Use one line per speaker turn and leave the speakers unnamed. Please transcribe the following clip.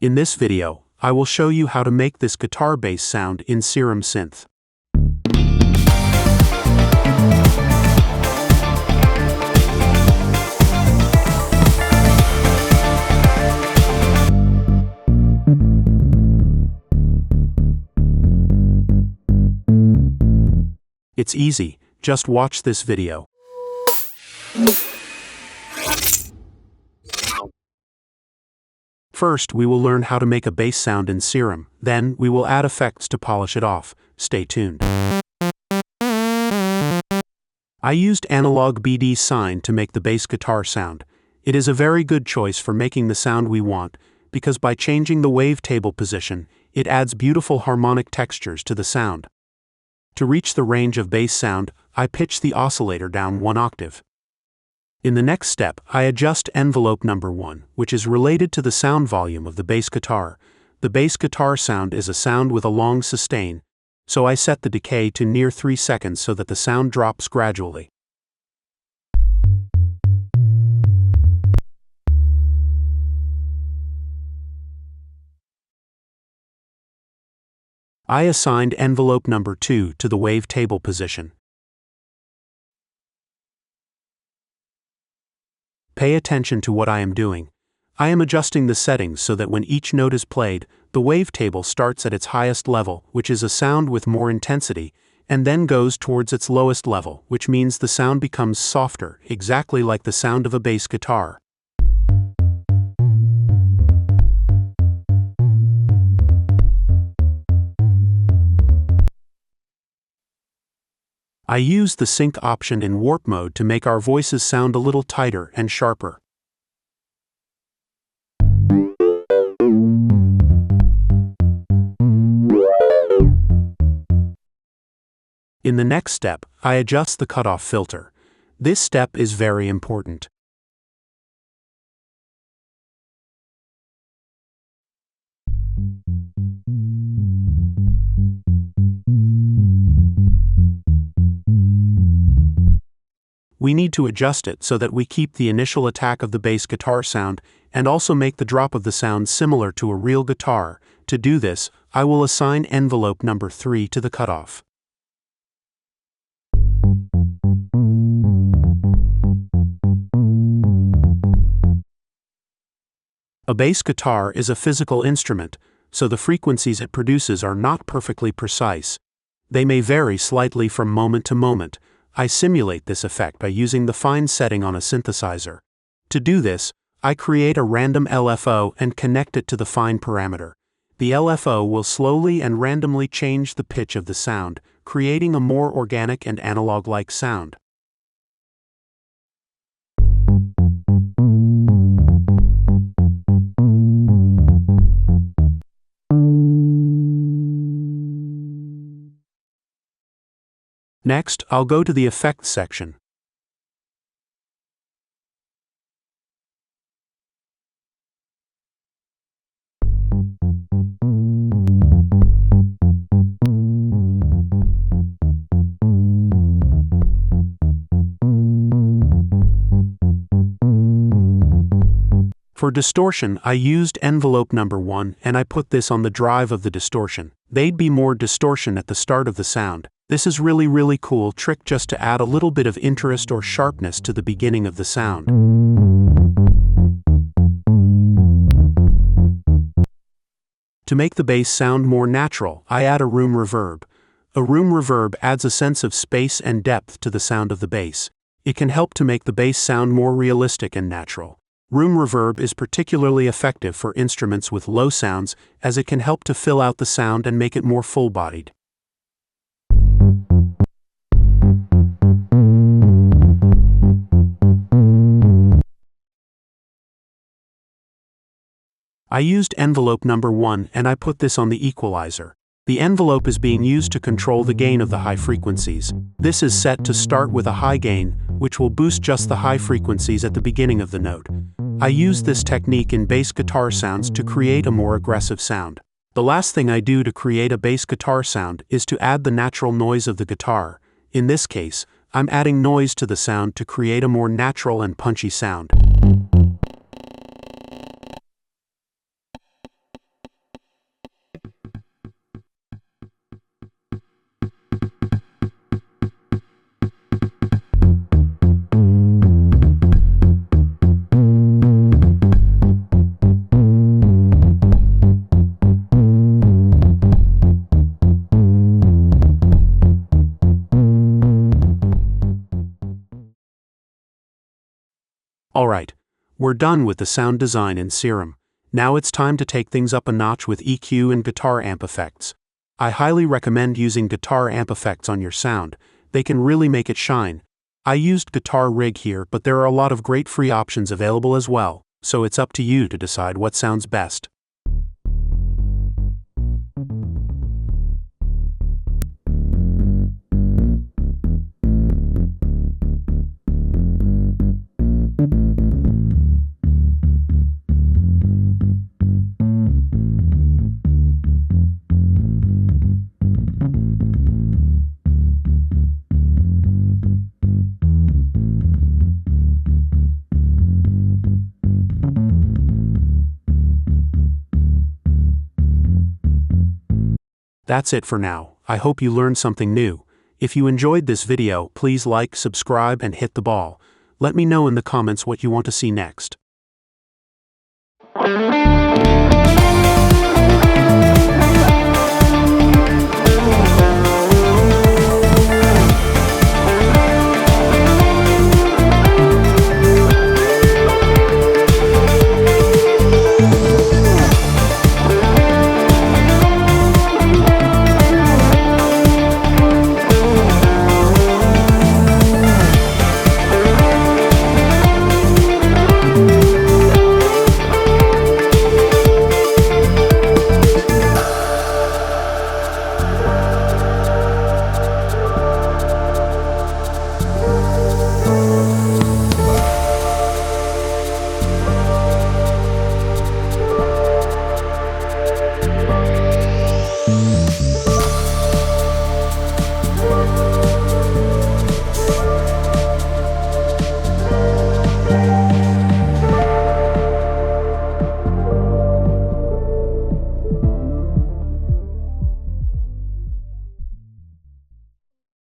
In this video, I will show you how to make this guitar bass sound in Serum Synth. It's easy, just watch this video. First, we will learn how to make a bass sound in Serum, then we will add effects to polish it off. Stay tuned. I used analog BD sine to make the bass guitar sound. It is a very good choice for making the sound we want, because by changing the wavetable position, it adds beautiful harmonic textures to the sound. To reach the range of bass sound, I pitch the oscillator down 1 octave. In the next step, I adjust envelope number 1, which is related to the sound volume of the bass guitar. The bass guitar sound is a sound with a long sustain, so I set the decay to near 3 seconds so that the sound drops gradually. I assigned envelope number 2 to the wavetable position. Pay attention to what I am doing. I am adjusting the settings so that when each note is played, the wavetable starts at its highest level, which is a sound with more intensity, and then goes towards its lowest level, which means the sound becomes softer, exactly like the sound of a bass guitar. I use the sync option in warp mode to make our voices sound a little tighter and sharper. In the next step, I adjust the cutoff filter. This step is very important. We need to adjust it so that we keep the initial attack of the bass guitar sound and also make the drop of the sound similar to a real guitar. To do this, I will assign envelope number 3 to the cutoff. A bass guitar is a physical instrument, so the frequencies it produces are not perfectly precise. They may vary slightly from moment to moment. I simulate this effect by using the fine setting on a synthesizer. To do this, I create a random LFO and connect it to the fine parameter. The LFO will slowly and randomly change the pitch of the sound, creating a more organic and analog-like sound. Next, I'll go to the Effects section. For distortion, I used envelope number 1 and I put this on the drive of the distortion. There'd be more distortion at the start of the sound. This is really cool trick just to add a little bit of interest or sharpness to the beginning of the sound. To make the bass sound more natural, I add a room reverb. A room reverb adds a sense of space and depth to the sound of the bass. It can help to make the bass sound more realistic and natural. Room reverb is particularly effective for instruments with low sounds, as it can help to fill out the sound and make it more full-bodied. I used envelope number 1 and I put this on the equalizer. The envelope is being used to control the gain of the high frequencies. This is set to start with a high gain, which will boost just the high frequencies at the beginning of the note. I use this technique in bass guitar sounds to create a more aggressive sound. The last thing I do to create a bass guitar sound is to add the natural noise of the guitar. In this case, I'm adding noise to the sound to create a more natural and punchy sound. Alright, we're done with the sound design in Serum. Now it's time to take things up a notch with EQ and guitar amp effects. I highly recommend using guitar amp effects on your sound. They can really make it shine. I used Guitar Rig here, but there are a lot of great free options available as well, so it's up to you to decide what sounds best. That's it for now. I hope you learned something new. If you enjoyed this video, please like, subscribe, and hit the bell. Let me know in the comments what you want to see next.